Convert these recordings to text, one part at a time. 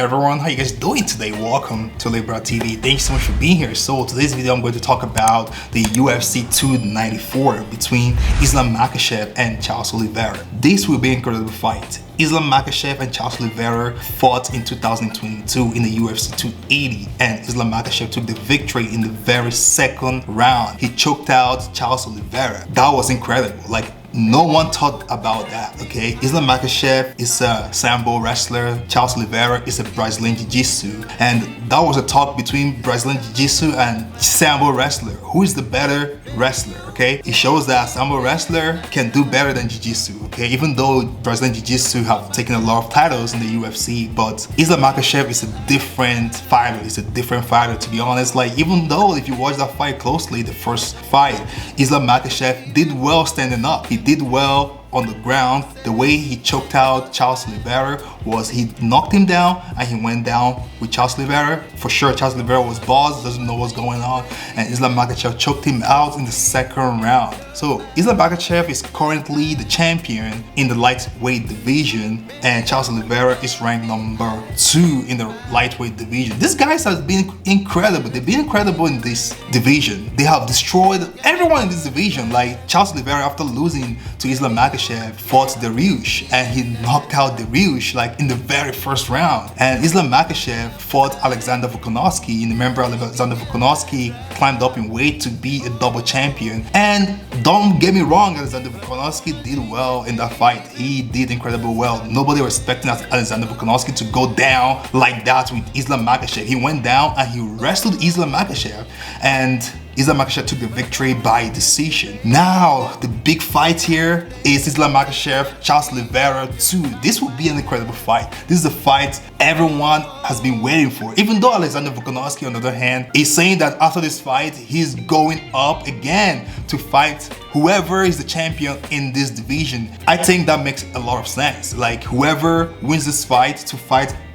everyone, how you guys doing today? Welcome to Libra TV. Thank you so much for being here. So today's video I'm going to talk about the UFC 294 between Islam Makhachev and Charles Oliveira. This will be an incredible fight. Islam Makhachev and Charles Oliveira fought in 2022 in the UFC 280, and Islam Makhachev took the victory in the very second round. He choked out Charles Oliveira. That was incredible. Like, no one thought about that, okay? Islam Makhachev is a Sambo wrestler. Charles Oliveira is a Brazilian Jiu-Jitsu. And that was a talk between Brazilian Jiu-Jitsu and Sambo wrestler. Who is the better wrestler, okay? It shows that Sambo wrestler can do better than Jiu-Jitsu, okay? Even though Brazilian Jiu-Jitsu have taken a lot of titles in the UFC, but Islam Makhachev is a different fighter. It's a different fighter, to be honest. Like, even though if you watch that fight closely, the first fight, Islam Makhachev did well standing up. He did well on the ground. The way he choked out Charles Oliveira was he knocked him down and he went down with Charles Oliveira. For sure, Charles Oliveira was buzzed, doesn't know what's going on, and Islam Makhachev choked him out in the second round. So Islam Makhachev is currently the champion in the lightweight division, and Charles Oliveira is ranked number 2 in the lightweight division. These guys have been incredible. They've been incredible in this division. They have destroyed everyone in this division. Like Charles Oliveira, after losing to Islam Makhachev, fought Dariush, and he knocked out Dariush like in the very first round. And Islam Makhachev fought Alexander Volkanovski. And remember, Alexander Volkanovski climbed up in weight to be a double champion. And don't get me wrong, Alexander Volkanovski did well in that fight. He did incredibly well. Nobody was expecting Alexander Volkanovski to go down like that with Islam Makhachev. He went down and he wrestled Islam Makhachev, and Islam Makhachev took the victory by decision. Now, the big fight here is Islam Makhachev, Charles Oliveira 2. This will be an incredible fight. This is a fight everyone has been waiting for. Even though Alexander Volkanovski, on the other hand, is saying that after this fight, he's going up again to fight whoever is the champion in this division. I think that makes a lot of sense. Like, whoever wins this fight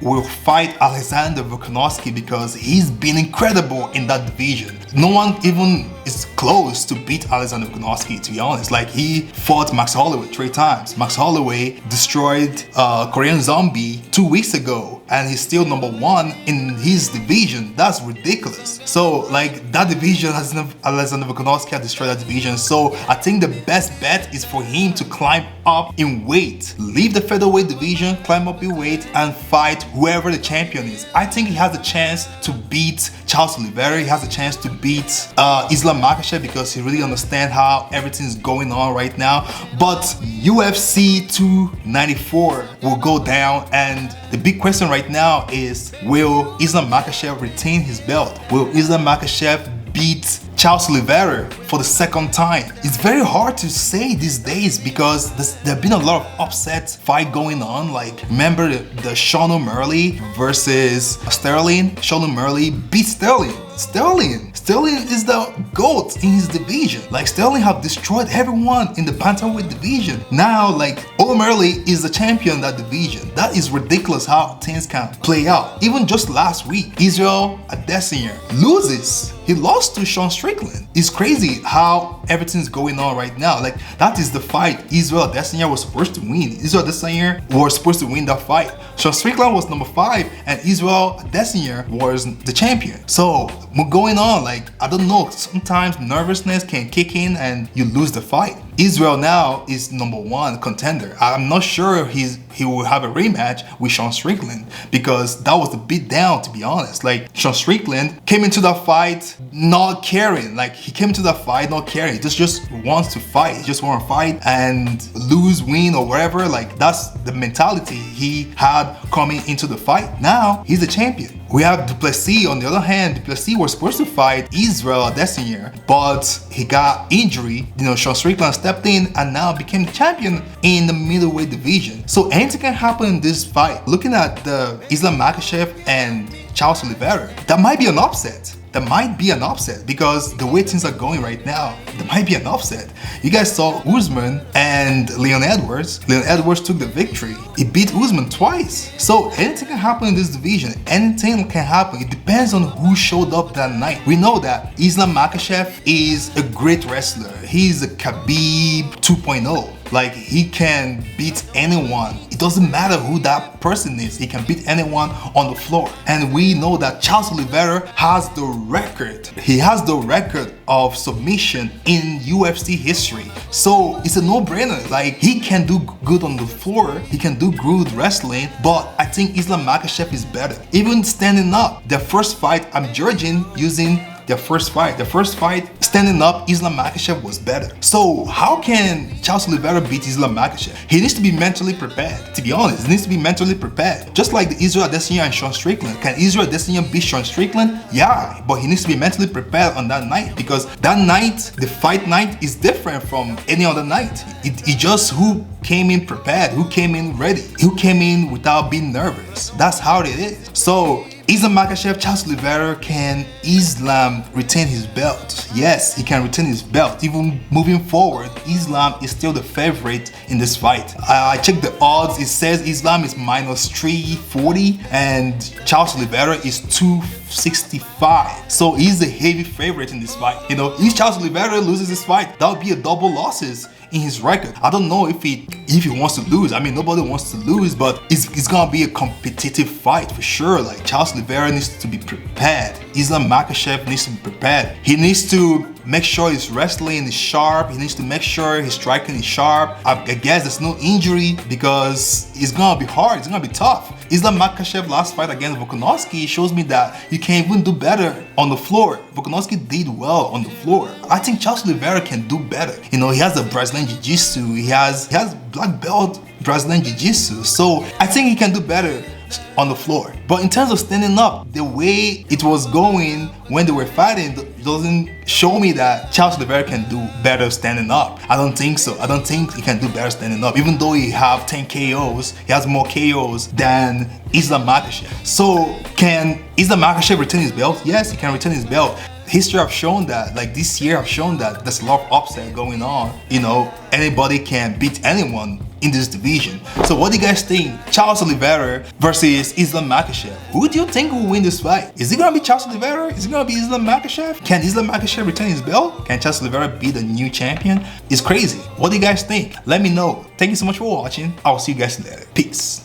will fight Alexander Volkanovski, because he's been incredible in that division. No one even is close to beat Alexander Volkanovski, to be honest. Like, he fought Max Holloway 3 times. Max Holloway destroyed Korean Zombie 2 weeks ago, and he's still number 1 in his division. That's ridiculous. So, like, that division, Alexander Volkanovski has destroyed that division. So I think the best bet is for him to climb up in weight. Leave the featherweight division, climb up in weight, and fight whoever the champion is. I think he has a chance to beat Charles Oliveira. He has a chance to beat Islam Makhachev, because he really understands how everything's going on right now. But UFC 294 will go down, and the big question right now is, will Islam Makhachev retain his belt? Will Islam Makhachev beat Charles Oliveira for the second time? It's very hard to say these days, because there have been a lot of upset fight going on. Like, remember the Sean O'Malley versus Sterling? Sean O'Malley beat Sterling. Sterling is the GOAT in his division. Like, Sterling have destroyed everyone in the bantamweight division. Now, like, O'Malley is the champion in that division. That is ridiculous how things can play out. Even just last week, Israel Adesanya loses. He lost to Sean Strickland. It's crazy how everything's going on right now. Like, that is the fight Israel Adesanya was supposed to win. Israel Adesanya was supposed to win that fight. Sean Strickland was number 5, and Israel Adesanya was the champion. So, what's going on? Like, I don't know. Sometimes nervousness can kick in and you lose the fight. Israel now is number 1 contender. I'm not sure he will have a rematch with Sean Strickland, because that was the beat down, to be honest. Like, Sean Strickland came into that fight not caring. Like, he came into that fight not caring. He just wants to fight. He just wants to fight and lose, win, or whatever. Like, that's the mentality he had coming into the fight. Now he's the champion. We have Duplessis on the other hand. Duplessis was supposed to fight Israel Adesanya, but he got injury. You know, Sean Strickland stepped in and now became the champion in the middleweight division. So anything can happen in this fight. Looking at the Islam Makhachev and Charles Oliveira, that might be an upset. There might be an upset, because the way things are going right now, there might be an upset. You guys saw Usman and Leon Edwards. Leon Edwards took the victory. He beat Usman twice. So anything can happen in this division. Anything can happen. It depends on who showed up that night. We know that Islam Makhachev is a great wrestler. He's a Khabib 2.0. Like, he can beat anyone. It doesn't matter who that person is. He can beat anyone on the floor. And we know that Charles Oliveira has the record. He has the record of submission in UFC history. So it's a no-brainer. Like, he can do good on the floor. He can do good wrestling. But I think Islam Makhachev is better. Even standing up, their first fight, I'm judging using their first fight. The first fight, standing up, Islam Makhachev was better. So how can Charles Oliveira beat Islam Makhachev? He needs to be mentally prepared. To be honest, he needs to be mentally prepared. Just like the Israel Adesanya and Sean Strickland. Can Israel Adesanya beat Sean Strickland? Yeah, but he needs to be mentally prepared on that night, because that night, the fight night, is different from any other night. It just who came in prepared, who came in ready, who came in without being nervous. That's how it is. So Islam Makhachev, Charles Oliveira, can Islam retain his belt? Yes, he can retain his belt. Even moving forward, Islam is still the favorite in this fight. I checked the odds. It says Islam is minus 340 and Charles Oliveira is 265. So he's the heavy favorite in this fight. You know, if Charles Oliveira loses this fight, that would be a double losses in his record. I don't know if he wants to lose. I mean, nobody wants to lose, but it's gonna be a competitive fight for sure. Like, Charles Oliveira needs to be prepared. Islam Makhachev needs to be prepared. He needs to make sure his wrestling is sharp. He needs to make sure his striking is sharp. I guess there's no injury, because it's gonna be hard. It's gonna be tough. Islam Makhachev last fight against Volkanovski shows me that you can even do better on the floor. Volkanovski did well on the floor. I think Charles Oliveira can do better. You know, he has a Brazilian Jiu-Jitsu. He has black belt Brazilian Jiu-Jitsu. So I think he can do better on the floor. But in terms of standing up, the way it was going when they were fighting doesn't show me that Charles Oliveira can do better standing up. I don't think so. I don't think he can do better standing up. Even though he have 10 KOs, he has more KOs than Islam Makhachev. So can Islam Makhachev retain his belt? Yes, he can retain his belt. History have shown that, like this year have shown that there's a lot of upset going on. You know, anybody can beat anyone in this division. So what do you guys think? Charles Oliveira versus Islam Makhachev. Who do you think will win this fight? Is it gonna be Charles Oliveira? Is it gonna be Islam Makhachev? Can Islam Makhachev retain his belt? Can Charles Oliveira be the new champion? It's crazy. What do you guys think? Let me know. Thank you so much for watching. I'll see you guys later. Peace.